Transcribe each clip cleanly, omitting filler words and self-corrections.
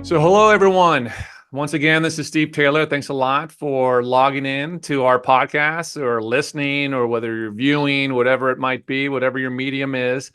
So hello, everyone. Once again, this is Steve Taylor. Thanks a lot for logging in to our podcast or listening, or whether you're viewing, whatever it might be, whatever your medium is,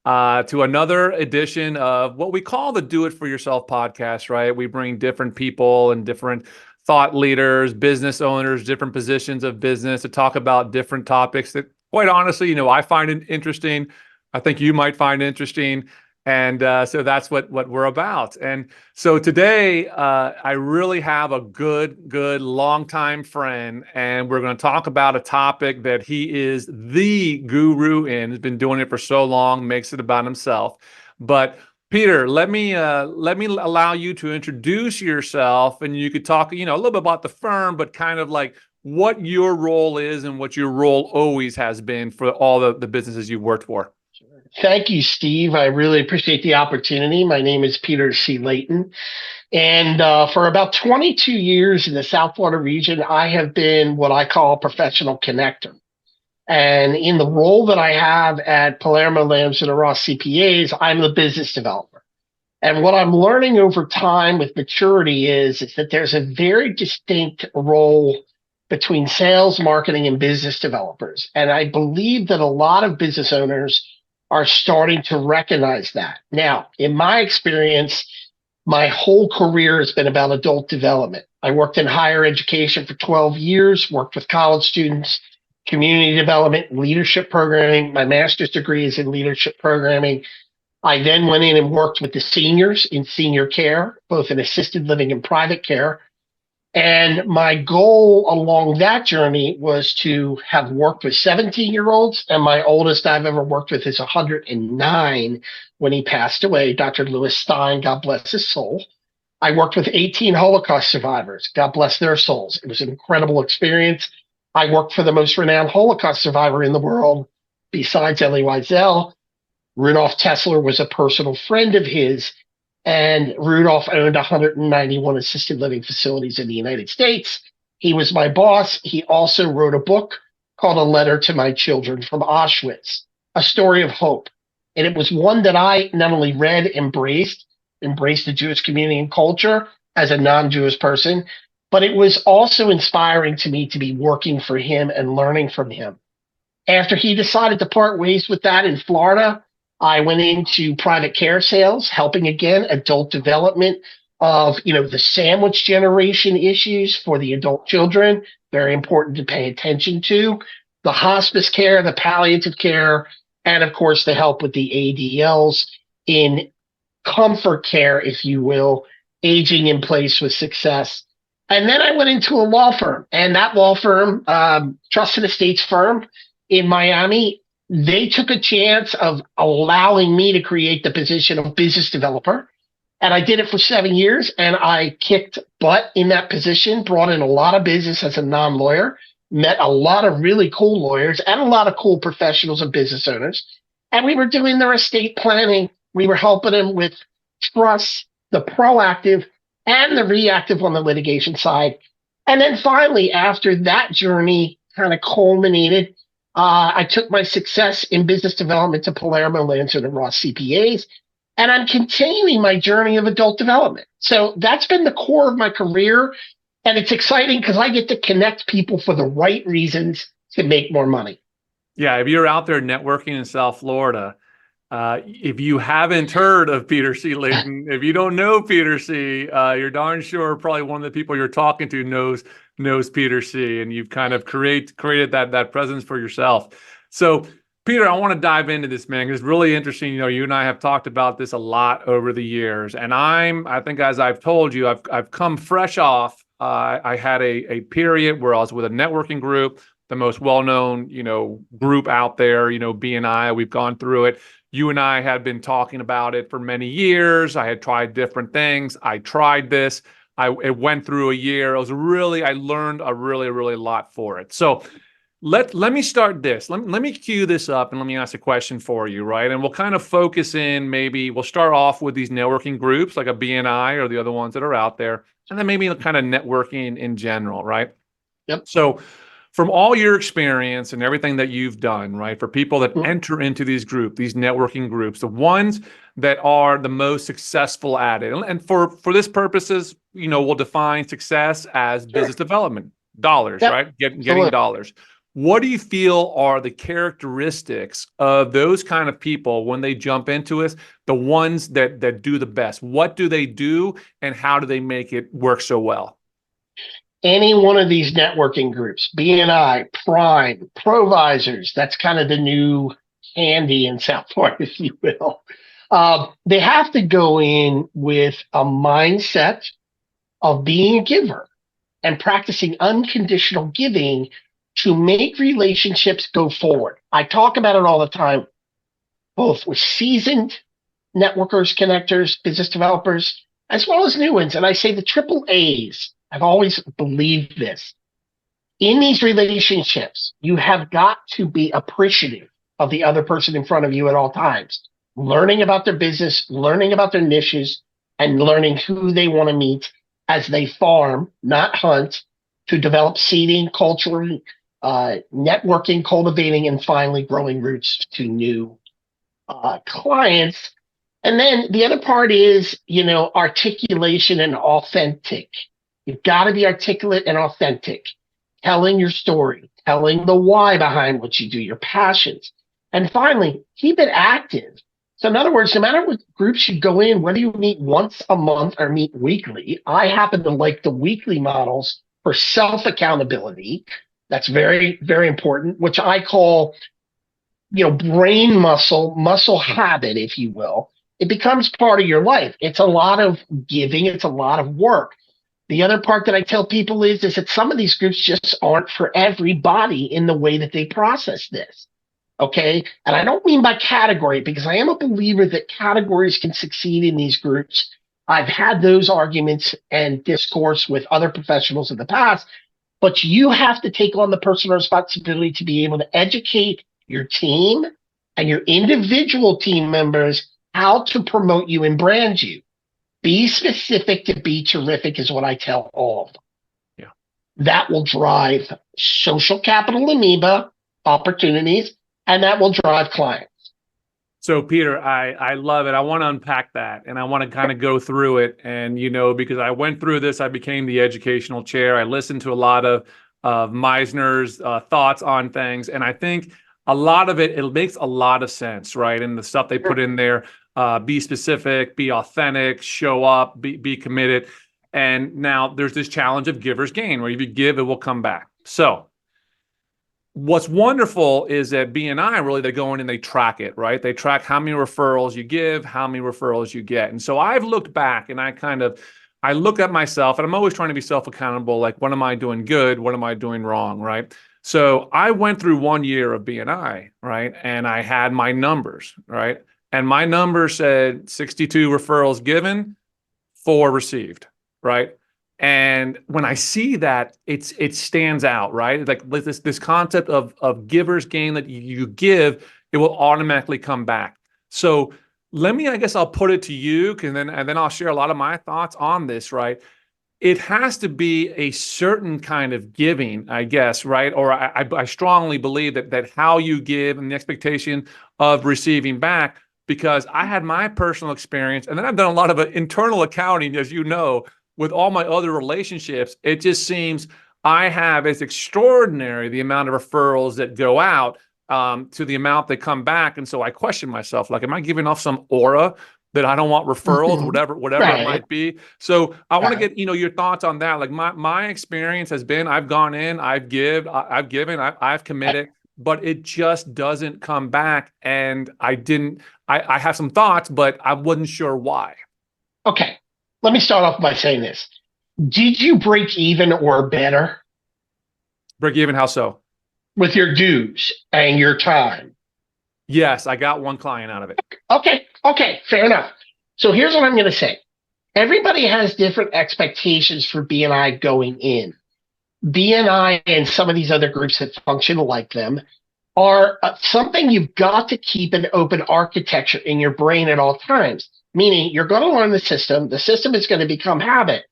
to another edition of what we call the Do It For Yourself podcast, right? We bring different people and different thought leaders, business owners, different positions of business to talk about different topics that, quite honestly, I find it interesting. I think you might find interesting. And so that's what we're about. And so today, I really have a good longtime friend, and we're going to talk about a topic that he is the guru in. Has been doing it for so long, makes it about himself. But Peter, let me allow you to introduce yourself, and you could talk, a little bit about the firm, but kind of like what your role is and what your role always has been for all the businesses you've worked for. Thank you, Steve. I really appreciate the opportunity. My name is Peter C. Layton. And for about 22 years in the South Florida region, I have been what I call a professional connector. And in the role that I have at Palermo, Lamson, and Ross CPAs, I'm the business developer. And what I'm learning over time with maturity is that there's a very distinct role between sales, marketing, and business developers. And I believe that a lot of business owners are starting to recognize that. Now, in my experience, my whole career has been about adult development. I worked in higher education for 12 years, worked with college students, community development, leadership programming. My master's degree is in leadership programming. I then went in and worked with the seniors in senior care, both in assisted living and private care. And my goal along that journey was to have worked with 17-year-olds, and my oldest I've ever worked with is 109 when he passed away, Dr. Lewis Stein, God bless his soul. I worked with 18 Holocaust survivors, God bless their souls. It was an incredible experience. I worked for the most renowned Holocaust survivor in the world, besides Elie Wiesel. Rudolph Tesler was a personal friend of his. And Rudolph owned 191 assisted living facilities in the United States. He was my boss. He also wrote a book called A Letter to My Children from Auschwitz, a story of hope. And it was one that I not only read, embraced the Jewish community and culture as a non-Jewish person, but it was also inspiring to me to be working for him and learning from him. After he decided to part ways with that in Florida, I went into private care sales, helping again adult development of the sandwich generation issues for the adult children, very important to pay attention to, the hospice care, the palliative care, and of course the help with the ADLs in comfort care, if you will, aging in place with success. And then I went into a law firm, and that law firm, Trusted Estates firm in Miami, they took a chance of allowing me to create the position of business developer. And I did it for 7 years, and I kicked butt in that position, brought in a lot of business as a non-lawyer, met a lot of really cool lawyers and a lot of cool professionals and business owners. And we were doing their estate planning. We were helping them with trust, the proactive and the reactive on the litigation side. And then finally, after that journey kind of culminated, I took my success in business development to Palermo, Lamson, and Ross CPAs, and I'm continuing my journey of adult development. So that's been the core of my career, and it's exciting because I get to connect people for the right reasons to make more money. Yeah, if you're out there networking in South Florida, if you haven't heard of Peter C. Layton, if you don't know Peter C., you're darn sure probably one of the people you're talking to knows Peter C., and you've kind of created that presence for yourself. So, Peter, I want to dive into this, man, because it's really interesting. You and I have talked about this a lot over the years, and I think, as I've told you, I've come fresh off. I had a period where I was with a networking group, the most well-known, group out there, BNI. We've gone through it. You and I had been talking about it for many years. I had tried different things. I tried this. It went through a year. I learned a really lot for it. So let me start this. Let me cue this up and let me ask a question for you, right? And we'll kind of focus in, maybe we'll start off with these networking groups like a BNI or the other ones that are out there, and then maybe kind of networking in general, right? Yep. So from all your experience and everything that you've done, right, for people that Mm. enter into these networking groups, the ones that are the most successful at it, and for this purposes, we'll define success as Sure. business development, dollars, Yep. right? Getting Absolutely. dollars. What do you feel are the characteristics of those kind of people when they jump into it, the ones that do the best? What do they do, and how do they make it work so well? Any one of these networking groups, BNI, Prime, Provisors, that's kind of the new handy in South Florida, if you will. They have to go in with a mindset of being a giver and practicing unconditional giving to make relationships go forward. I talk about it all the time, both with seasoned networkers, connectors, business developers, as well as new ones. And I say the triple A's. I've always believed this. In these relationships, you have got to be appreciative of the other person in front of you at all times, learning about their business, learning about their niches, and learning who they want to meet as they farm, not hunt, to develop seeding, culturing, networking, cultivating, and finally growing roots to new clients. And then the other part is, articulation and authentic. You've got to be articulate and authentic, telling your story, telling the why behind what you do, your passions. And finally, keep it active. So in other words, no matter what groups you go in, whether you meet once a month or meet weekly, I happen to like the weekly models for self-accountability. That's very, very important, which I call, brain muscle habit, if you will. It becomes part of your life. It's a lot of giving. It's a lot of work. The other part that I tell people is that some of these groups just aren't for everybody in the way that they process this. Okay. And I don't mean by category, because I am a believer that categories can succeed in these groups. I've had those arguments and discourse with other professionals in the past, but you have to take on the personal responsibility to be able to educate your team and your individual team members how to promote you and brand you. Be specific to be terrific is what I tell all of them. Yeah. That will drive social capital amoeba opportunities, and that will drive clients. So Peter, I love it. I want to unpack that, and I want to kind of go through it. And because I went through this, I became the educational chair. I listened to a lot of Meisner's thoughts on things, and I think a lot of it makes a lot of sense, right? And the stuff they put in there, be specific, be authentic, show up, be committed. And now there's this challenge of giver's gain, where if you give, it will come back. So what's wonderful is that BNI, really, they go in and they track it, right? They track how many referrals you give, how many referrals you get. And so I've looked back and I look at myself, and I'm always trying to be self-accountable. Like, what am I doing good? What am I doing wrong? Right? So I went through 1 year of BNI, right? And I had my numbers, right? And my number said 62 referrals given, 4 received, right? And when I see that, it stands out, right? Like this concept of giver's gain, that you give, it will automatically come back. So I guess I'll put it to you, and then I'll share a lot of my thoughts on this, right? It has to be a certain kind of giving, I guess, right? Or I strongly believe that how you give and the expectation of receiving back, because I had my personal experience, and then I've done a lot of internal accounting, as you know, with all my other relationships. It just seems it's extraordinary the amount of referrals that go out to the amount that come back. And so I question myself, like, am I giving off some aura that I don't want referrals, whatever Right. it might be? So I want to get, your thoughts on that. Like my experience has been, I've gone in, I've given, I've committed, but it just doesn't come back. And I have some thoughts, but I wasn't sure why. Okay. Let me start off by saying this. Did you break even or better? Break even, how so? With your dues and your time. Yes, I got one client out of it. Okay, fair enough. So here's what I'm going to say. Everybody has different expectations for BNI going in. BNI and some of these other groups that function like them are something you've got to keep an open architecture in your brain at all times. Meaning, you're going to learn the system. The system is going to become habit.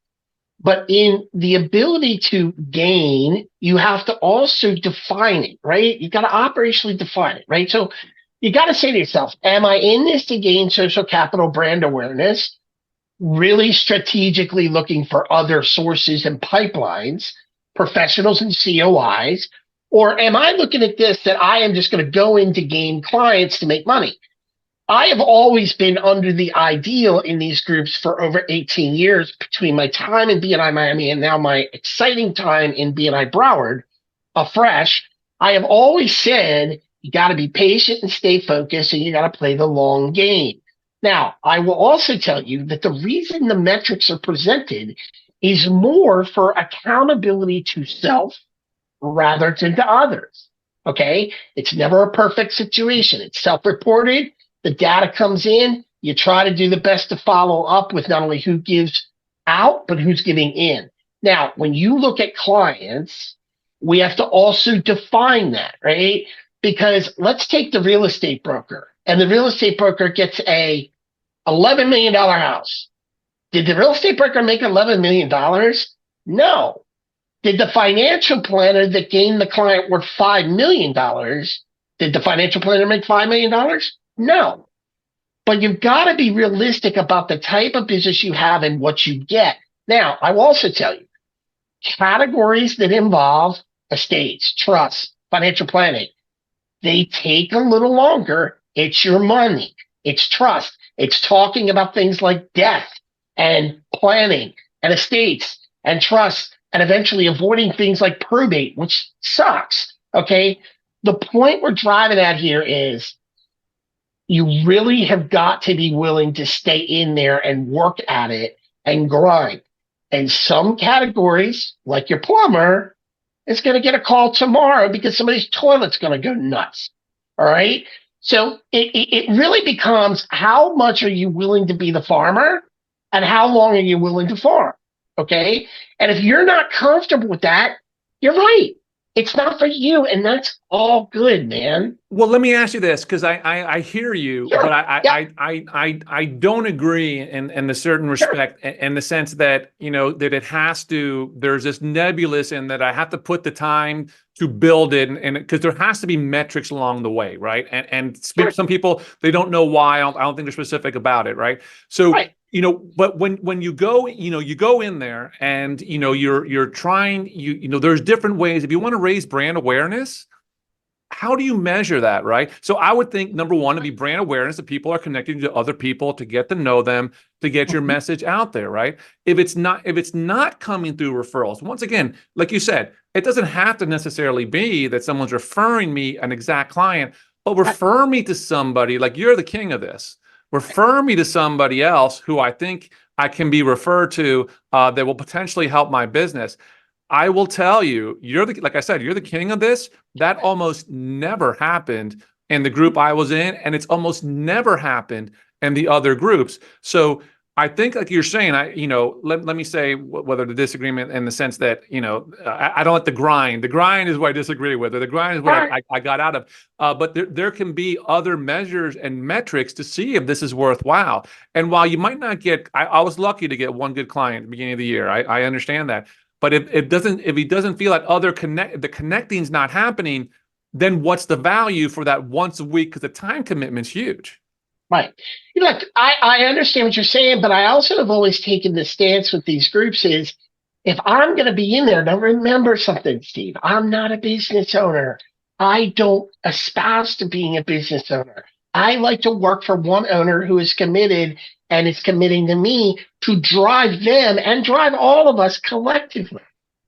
But in the ability to gain, you have to also define it, right? You got to operationally define it, right? So you got to say to yourself, am I in this to gain social capital brand awareness? Really strategically looking for other sources and pipelines, professionals and COIs? Or am I looking at this that I am just going to go in to gain clients to make money? I have always been under the ideal in these groups for over 18 years between my time in BNI Miami and now my exciting time in BNI Broward afresh. I have always said you got to be patient and stay focused and you got to play the long game. Now, I will also tell you that the reason the metrics are presented is more for accountability to self rather than to others. Okay. It's never a perfect situation. It's self-reported. The data comes in. You try to do the best to follow up with not only who gives out, but who's giving in. Now, when you look at clients, we have to also define that, right? Because let's take the real estate broker, and the real estate broker gets a $11 million house. Did the real estate broker make $11 million? No. Did the financial planner that gained the client worth $5 million, did the financial planner make $5 million? No. But you've got to be realistic about the type of business you have and what you get. Now, I will also tell you, categories that involve estates, trusts, financial planning, they take a little longer. It's your money. It's trust. It's talking about things like death and planning and estates and trust and eventually avoiding things like probate, which sucks. Okay. The point we're driving at here is you really have got to be willing to stay in there and work at it and grind. And some categories, like your plumber, is going to get a call tomorrow because somebody's toilet's going to go nuts. All right. So it really becomes how much are you willing to be the farmer and how long are you willing to farm? Okay. And if you're not comfortable with that, you're right. It's not for you. And that's all good, man. Well, let me ask you this, because I hear you, Sure. but Yeah. I don't agree in a certain respect, in the sense that, that it has to, there's this nebulous in that I have to put the time to build it, and because there has to be metrics along the way, right? And Sure. some people, they don't know why. I don't think they're specific about it, right? So, Right. but when you go, you go in there and, you're trying, there's different ways. If you want to raise brand awareness, how do you measure that, right? So I would think, number one, to be brand awareness, that people are connecting to other people, to get to know them, to get your message out there, right? If it's not coming through referrals, once again, like you said, it doesn't have to necessarily be that someone's referring me an exact client, but refer me to somebody, like you're the king of this. Refer me to somebody else who I think I can be referred to, that will potentially help my business. I will tell you, like I said, you're the king of this. That almost never happened in the group I was in, and it's almost never happened in the other groups. So I think, like you're saying, let me say whether the disagreement in the sense that, I don't like the grind. The grind is what I disagree with, or the grind is what I got out of. But there can be other measures and metrics to see if this is worthwhile. And while you might not get, I was lucky to get one good client at the beginning of the year. I understand that. But if he doesn't feel that the connecting's not happening, then what's the value for that once a week? Because the time commitment's huge. Right. Look, I understand what you're saying, but I also have always taken the stance with these groups is if I'm going to be in there, now remember something, Steve, I'm not a business owner. I don't espouse to being a business owner. I like to work for one owner who is committed and is committing to me to drive them and drive all of us collectively.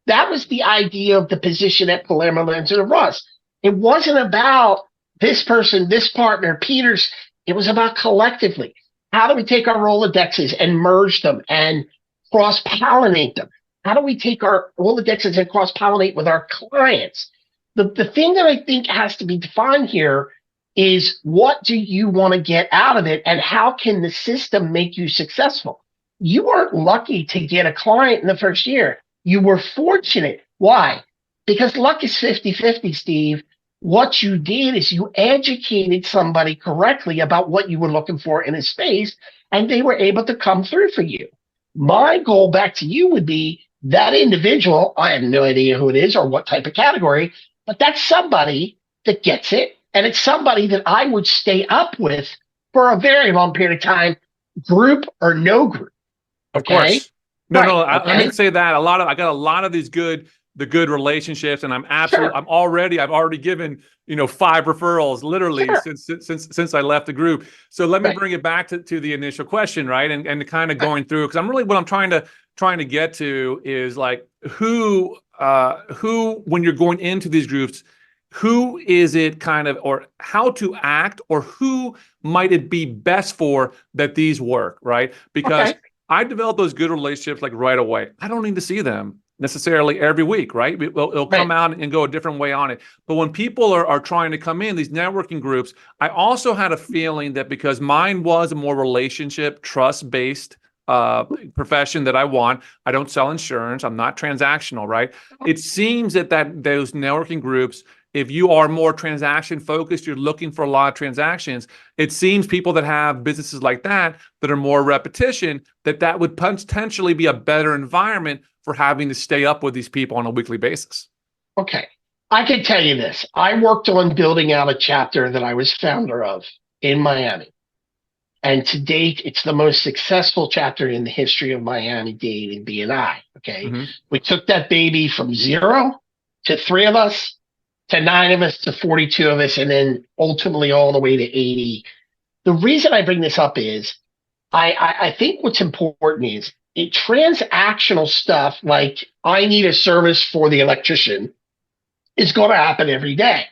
That was the idea of the position at Palermo, Lanza, and Ross. It wasn't about this person, this partner, Peter's. It was about collectively. How do we take our Rolodexes and merge them and cross-pollinate them? How do we take our Rolodexes and cross-pollinate with our clients? The thing that I think has to be defined here is what do you want to get out of it and how can the system make you successful? You weren't lucky to get a client in the first year. You were fortunate. Why? Because luck is 50-50, Steve. What you did is you educated somebody correctly about what you were looking for in a space, and they were able to come through for you. My goal back to you would be that individual. I have no idea who it is or what type of category, but that's somebody that gets it. And it's somebody that I would stay up with for a very long period of time, group or no group. Of Okay. course. No, Right. no, let me Okay. say that I got a lot of these the good relationships, and Sure. I've already given, 5 referrals literally Sure. since I left the group. So let me Right. bring it back to the initial question, right? And kind of Right. going through, because what I'm trying to get to is like who, when you're going into these groups, who is it kind of, or how to act, or who might it be best for that these work, right? Because Okay. I develop those good relationships like right away. I don't need to see them necessarily every week, right? It'll come Right. out and go a different way on it. But when people are trying to come in, these networking groups, I also had a feeling that because mine was a more relationship, trust based profession that I want, I don't sell insurance, I'm not transactional, right? It seems that those networking groups, if you are more transaction focused, you're looking for a lot of transactions. It seems people that have businesses like that are more repetition, that would potentially be a better environment for having to stay up with these people on a weekly basis. Okay. I can tell you this. I worked on building out a chapter that I was founder of in Miami. And to date, it's the most successful chapter in the history of Miami-Dade and BNI. Okay. Mm-hmm. We took that baby from 0 to 3 of us to 9 of us to 42 of us, and then ultimately all the way to 80. The reason I bring this up is I think what's important is transactional stuff like I need a service for the electrician is going to happen every day.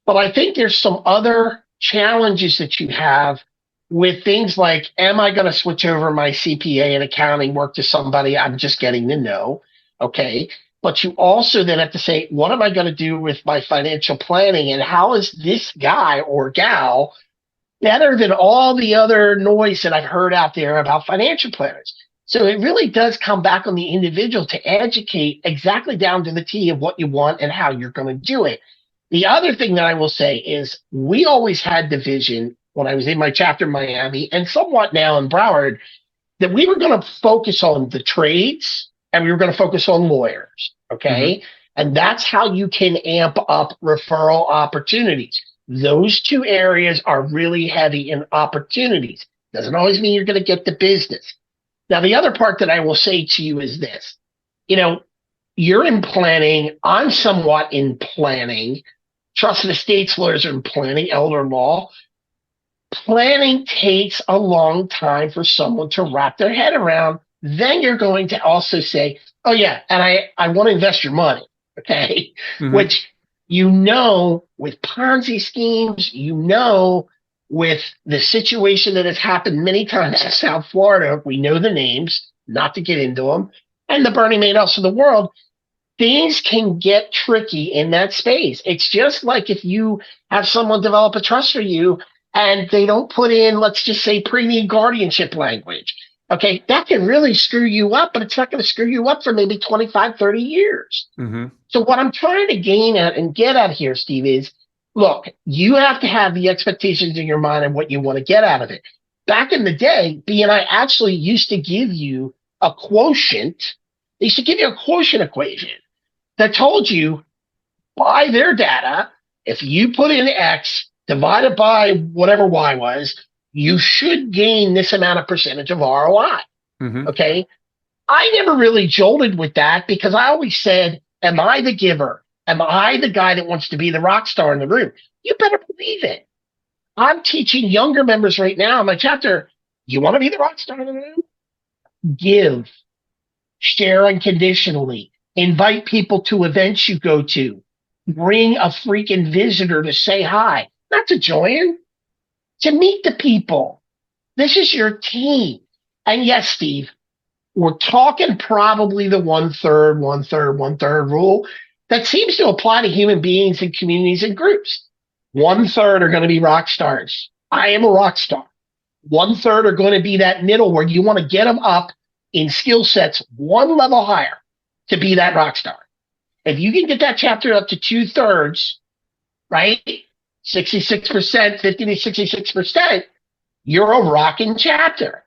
But I think there's some other challenges that you have with things like, am I going to switch over my CPA and accounting work to somebody I'm just getting to know? Okay. But you also then have to say, what am I going to do with my financial planning? And how is this guy or gal better than all the other noise that I've heard out there about financial planners? So it really does come back on the individual to educate exactly down to the T of what you want and how you're going to do it. The other thing that I will say is we always had the vision when I was in my chapter in Miami and somewhat now in Broward that we were going to focus on the trades and we were going to focus on lawyers. Mm-hmm. Okay. And that's how you can amp up referral opportunities. Those two areas are really heavy in opportunities. Doesn't always mean you're going to get the business. Now, the other part that I will say to you is this, you know, you're in planning. I'm somewhat in planning. Trust and estates lawyers are in planning, elder law. Planning takes a long time for someone to wrap their head around. Then you're going to also say, oh, yeah, and I want to invest your money. Okay. Mm-hmm. Which, with Ponzi schemes, with the situation that has happened many times in South Florida, we know the names, not to get into them, and the Bernie Madoffs of the world, things can get tricky in that space. It's just like if you have someone develop a trust for you and they don't put in, let's just say, preneed guardianship language. Okay, that can really screw you up, but it's not going to screw you up for maybe 25, 30 years. Mm-hmm. So what I'm trying to gain at and get at here, Steve, is look, you have to have the expectations in your mind and what you want to get out of it. Back in the day, BNI actually used to give you a quotient. They used to give you a quotient equation that told you by their data, if you put in X divided by whatever Y was, you should gain this amount of percentage of ROI. Mm-hmm. Okay. I never really jolted with that because I always said, am I the giver? Am I the guy that wants to be the rock star in the room? You better believe it. I'm teaching younger members right now in my chapter. You want to be the rock star in the room? Give, share unconditionally, invite people to events you go to, bring a freaking visitor to say hi, not to join, to meet the people. This is your team. And yes, Steve, we're talking probably the 1/3, 1/3, 1/3 rule that seems to apply to human beings and communities and groups. 1/3 are going to be rock stars. I am a rock star. 1/3 are going to be that middle where you want to get them up in skill sets one level higher to be that rock star. If you can get that chapter up to 2/3, right? 66%, 50 to 66%, you're a rocking chapter.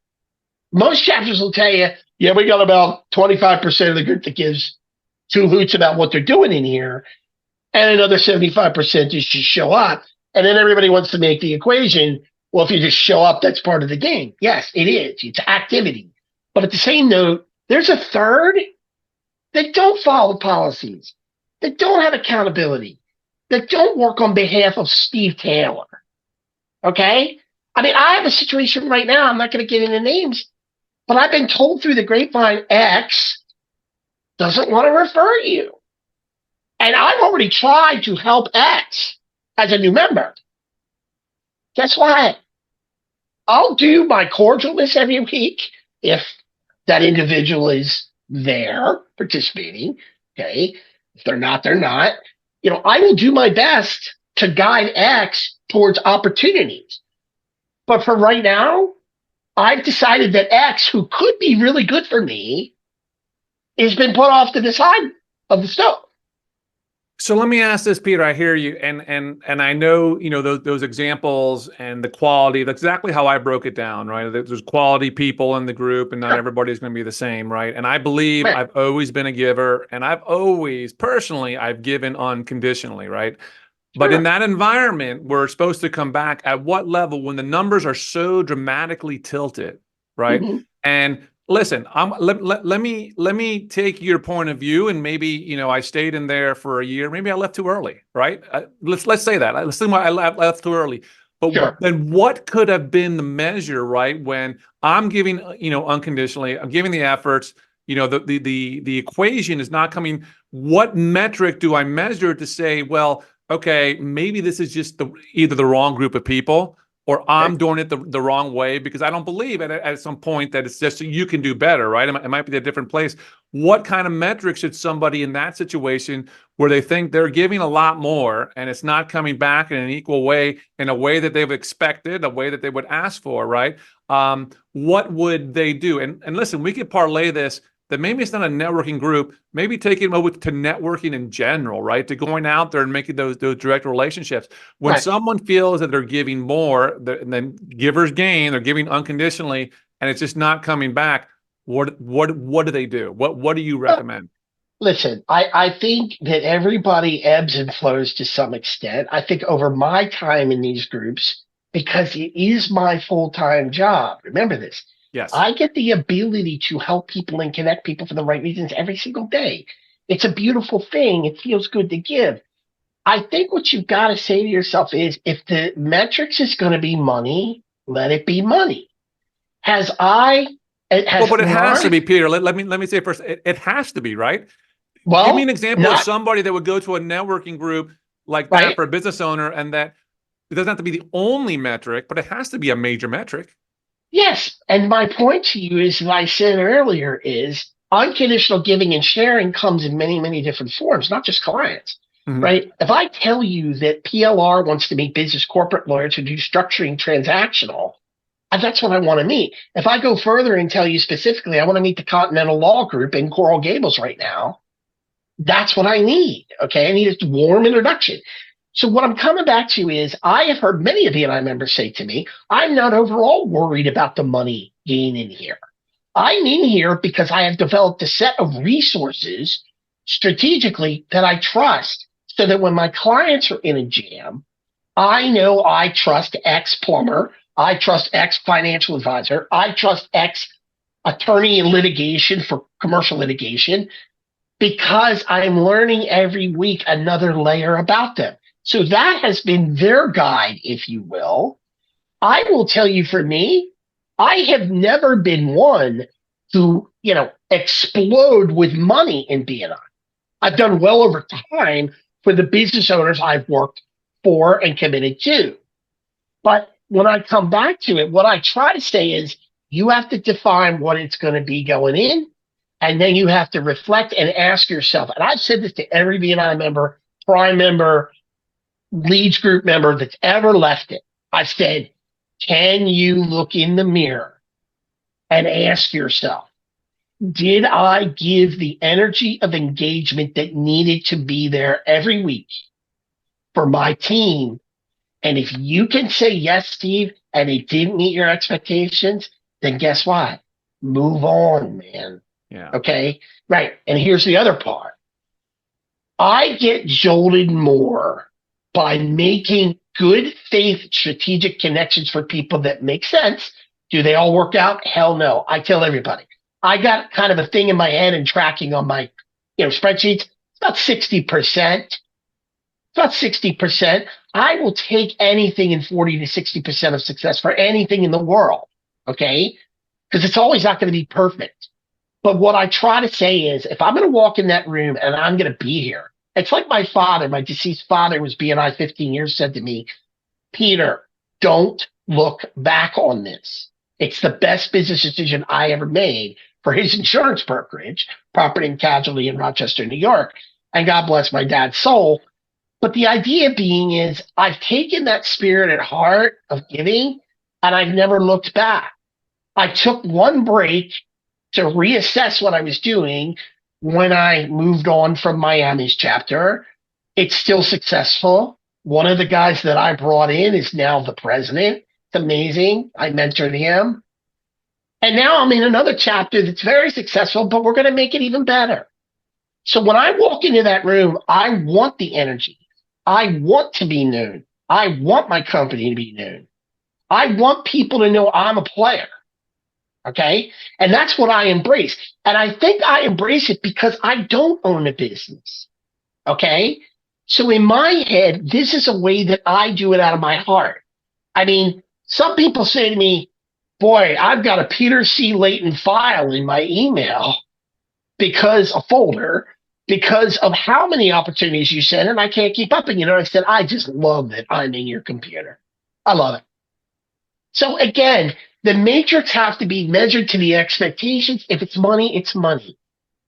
Most chapters will tell you Yeah, we got about 25% of the group that gives two hoots about what they're doing in here, and another 75% is just show up. And then everybody wants to make the equation. Well, if you just show up, that's part of the game. Yes, it is. It's activity. But at the same note, there's a third that don't follow policies, that don't have accountability, that don't work on behalf of Steve Taylor. Okay? I mean, I have a situation right now. I'm not going to get into names, but I've been told through the grapevine X doesn't want to refer you. And I've already tried to help X as a new member. Guess what? I'll do my cordialness every week if that individual is there participating. Okay. If they're not, they're not. I will do my best to guide X towards opportunities. But for right now, I've decided that X, who could be really good for me, has been put off to the side of the stove. So let me ask this, Peter. I hear you, and I know those examples and the quality. That's exactly how I broke it down, right? There's quality people in the group, and not everybody's going to be the same, right? And I believe I've always been a giver, and I've given unconditionally, right? But in that environment, we're supposed to come back at what level when the numbers are so dramatically tilted, right? Mm-hmm. And listen, let me take your point of view, and maybe I stayed in there for a year. Maybe I left too early, right? Let's say that. Let's assume I left too early. But then what could have been the measure, right? When I'm giving unconditionally, I'm giving the efforts. The equation is not coming. What metric do I measure to say, well, okay, maybe this is just either the wrong group of people, or I'm doing it the wrong way, because I don't believe at some point that it's just you can do better, right? It might be a different place. What kind of metrics should somebody in that situation where they think they're giving a lot more and it's not coming back in an equal way, in a way that they've expected, a way that they would ask for, right? What would they do? And listen, we could parlay this, that maybe it's not a networking group, maybe taking it over to networking in general, right? To going out there and making those direct relationships. When someone feels that they're giving more, then givers gain, they're giving unconditionally, and it's just not coming back, what do they do? What do you recommend? Listen, I think that everybody ebbs and flows to some extent. I think over my time in these groups, because it is my full-time job, remember this, yes, I get the ability to help people and connect people for the right reasons every single day. It's a beautiful thing. It feels good to give. I think what you've got to say to yourself is, if the metrics is going to be money, let it be money. But it has to be, Peter. Let me say first, it has to be, right? Well, give me an example of somebody that would go to a networking group like that for a business owner, and that it doesn't have to be the only metric, but it has to be a major metric. Yes. And my point to you is, as I said earlier, is unconditional giving and sharing comes in many, many different forms, not just clients, right? If I tell you that PLR wants to meet business corporate lawyers who do structuring transactional, that's what I want to meet. If I go further and tell you specifically, I want to meet the Continental Law Group in Coral Gables right now, that's what I need. Okay. I need a warm introduction. So what I'm coming back to is, I have heard many of BNI members say to me, I'm not overall worried about the money gain in here. I'm in here because I have developed a set of resources strategically that I trust, so that when my clients are in a jam, I know I trust X plumber, I trust X financial advisor, I trust X attorney in litigation for commercial litigation, because I'm learning every week another layer about them. So that has been their guide, if you will. I will tell you, for me, I have never been one to, explode with money in BNI. I've done well over time for the business owners I've worked for and committed to. But when I come back to it, what I try to say is, you have to define what it's going to be going in, and then you have to reflect and ask yourself. And I've said this to every BNI member, Prime member, Leads group member that's ever left it. I said, can you look in the mirror and ask yourself, did I give the energy of engagement that needed to be there every week for my team? And if you can say yes, Steve, and it didn't meet your expectations, then guess what? Move on, man. Yeah. Okay. Right. And here's the other part. I get jolted more by making good faith strategic connections for people that make sense. Do they all work out? Hell no. I tell everybody. I got kind of a thing in my head and tracking on my, spreadsheets. It's about 60%. It's about 60%. I will take anything in 40 to 60% of success for anything in the world. Okay. Because it's always not going to be perfect. But what I try to say is if I'm going to walk in that room and I'm going to be here, it's like my father, my deceased father was BNI 15 years, said to me, Peter, don't look back on this. It's the best business decision I ever made for his insurance brokerage, property and casualty in Rochester, New York. And God bless my dad's soul. But the idea being is I've taken that spirit at heart of giving and I've never looked back. I took one break to reassess what I was doing when I moved on from Miami's chapter. It's still successful. One of the guys that I brought in is now the president. It's amazing. I mentored him. And now I'm in another chapter that's very successful, but we're going to make it even better. So when I walk into that room, I want the energy. I want to be known. I want my company to be known. I want people to know I'm a player. Okay. And that's what I embrace. And I think I embrace it because I don't own a business. Okay. So in my head, this is a way that I do it out of my heart. I mean, some people say to me, boy, I've got a Peter C. Layton file in my email because a folder, because of how many opportunities you send, and I can't keep up. And I said, I just love that I'm in your computer. I love it. So again, the matrix has to be measured to the expectations. If it's money, it's money.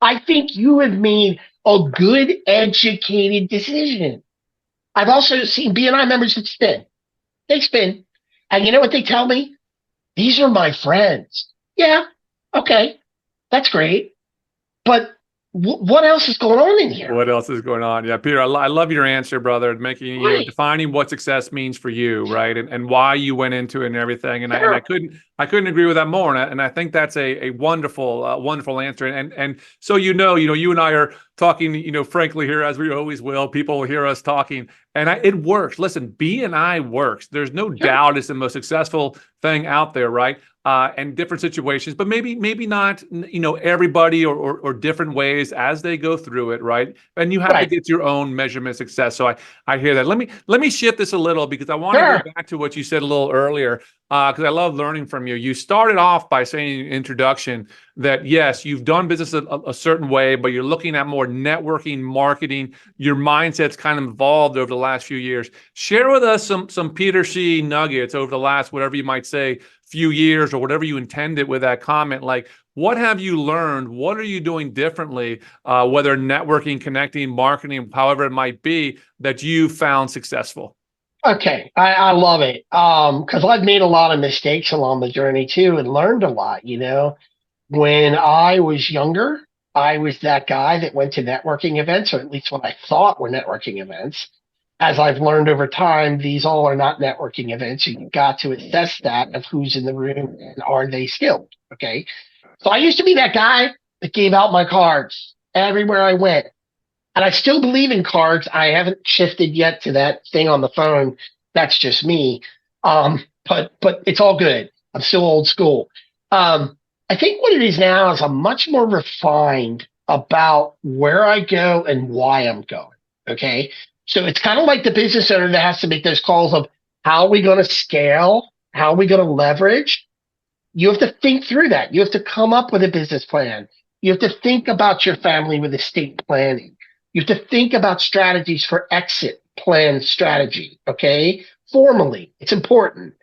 I think you have made a good, educated decision. I've also seen BNI members that spin. They spin. And you know what they tell me? These are my friends. Yeah, okay, that's great. But what else is going on in here? What else is going on? Yeah, Peter, I love your answer, brother. Making, Right. defining what success means for you, right? And why you went into it and everything. And Sure. I couldn't agree with that more. And I think that's a wonderful, wonderful answer. And so, you and I are talking, frankly here, as we always will. People will hear us talking, and it works. Listen, BNI works. There's no Sure. doubt it's the most successful thing out there, right? And different situations, but maybe not, everybody or different ways as they go through it, right? And you have to Right. get your own measurement success. So I hear that. Let me shift this a little because I want to Sure. go back to what you said a little earlier, because I love learning from you. You started off by saying in your introduction that yes, you've done business a certain way, but you're looking at more networking, marketing. Your mindset's kind of evolved over the last few years. Share with us some Peter C. nuggets over the last, whatever you might say, few years or whatever you intended with that comment. Like, what have you learned? What are you doing differently, whether networking, connecting, marketing, however it might be, that you found successful? Okay, I love it. Because I've made a lot of mistakes along the journey too and learned a lot, When I was younger, I was that guy that went to networking events, or at least what I thought were networking events. As I've learned over time, these all are not networking events. You've got to assess that of who's in the room and are they skilled. Okay. So I used to be that guy that gave out my cards everywhere I went. And I still believe in cards. I haven't shifted yet to that thing on the phone. That's just me. But it's all good. I'm still old school. I think what it is now is I'm much more refined about where I go and why I'm going. Okay. So it's kind of like the business owner that has to make those calls of how are we going to scale? How are we going to leverage? You have to think through that. You have to come up with a business plan. You have to think about your family with estate planning. You have to think about strategies for exit plan strategy. Okay. Formally, it's important.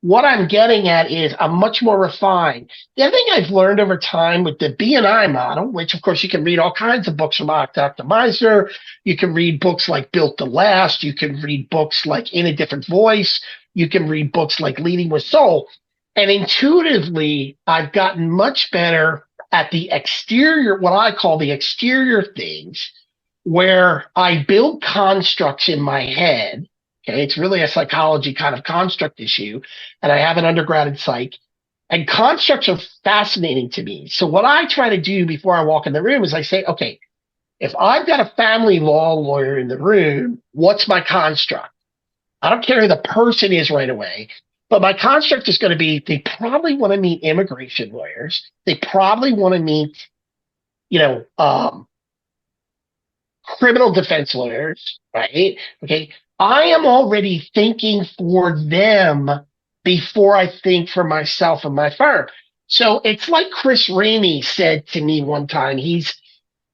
What I'm getting at is I'm much more refined. The other thing I've learned over time with the BNI model, which of course you can read all kinds of books from Dr. Meisner. You can read books like Built to Last. You can read books like In a Different Voice. You can read books like Leading with Soul. And intuitively, I've gotten much better at the exterior, what I call the exterior things, where I build constructs in my head. Okay, it's really a psychology kind of construct issue. And I have an undergrad in psych. And constructs are fascinating to me. So what I try to do before I walk in the room is I say, okay, if I've got a family law lawyer in the room, what's my construct? I don't care who the person is right away, but my construct is going to be they probably want to meet immigration lawyers. They probably want to meet, you know, criminal defense lawyers, right? Okay. I am already thinking for them before I think for myself and my firm. So it's like Chris Ramey said to me one time. He's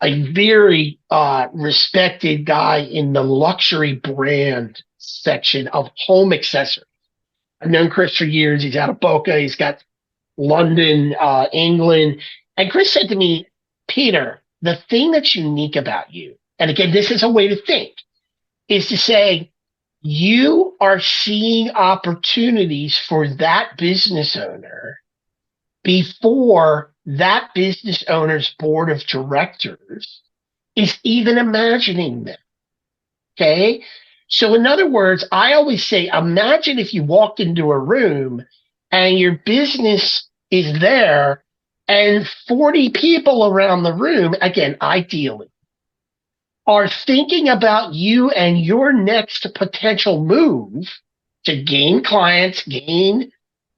a very respected guy in the luxury brand section of home accessories. I've known Chris for years. He's out of Boca. He's got London, England. And Chris said to me, Peter, the thing that's unique about you, and again, this is a way to think, is to say, you are seeing opportunities for that business owner before that business owner's board of directors is even imagining them. Okay. So, in other words, I always say, imagine if you walked into a room and your business is there and 40 people around the room, again, ideally, are thinking about you and your next potential move to gain clients, gain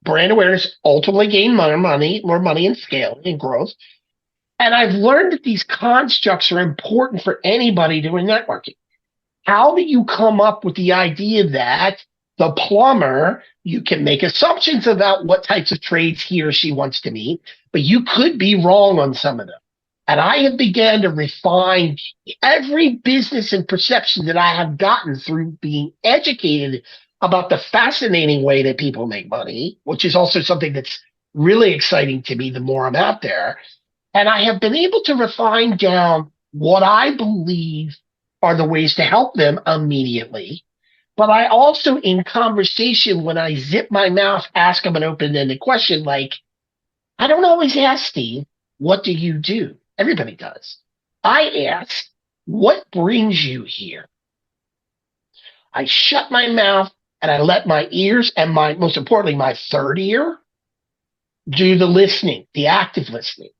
brand awareness, ultimately gain more money and scale and growth. And I've learned that these constructs are important for anybody doing networking. How do you come up with the idea that the plumber, you can make assumptions about what types of trades he or she wants to meet, but you could be wrong on some of them. And I have began to refine every business and perception that I have gotten through being educated about the fascinating way that people make money, which is also something that's really exciting to me the more I'm out there. And I have been able to refine down what I believe are the ways to help them immediately. But I also, in conversation, when I zip my mouth, ask them an open-ended question like, I don't always ask, Steve, what do you do? Everybody does. I ask, what brings you here? I shut my mouth and I let my ears and most importantly, my third ear do the listening, the active listening.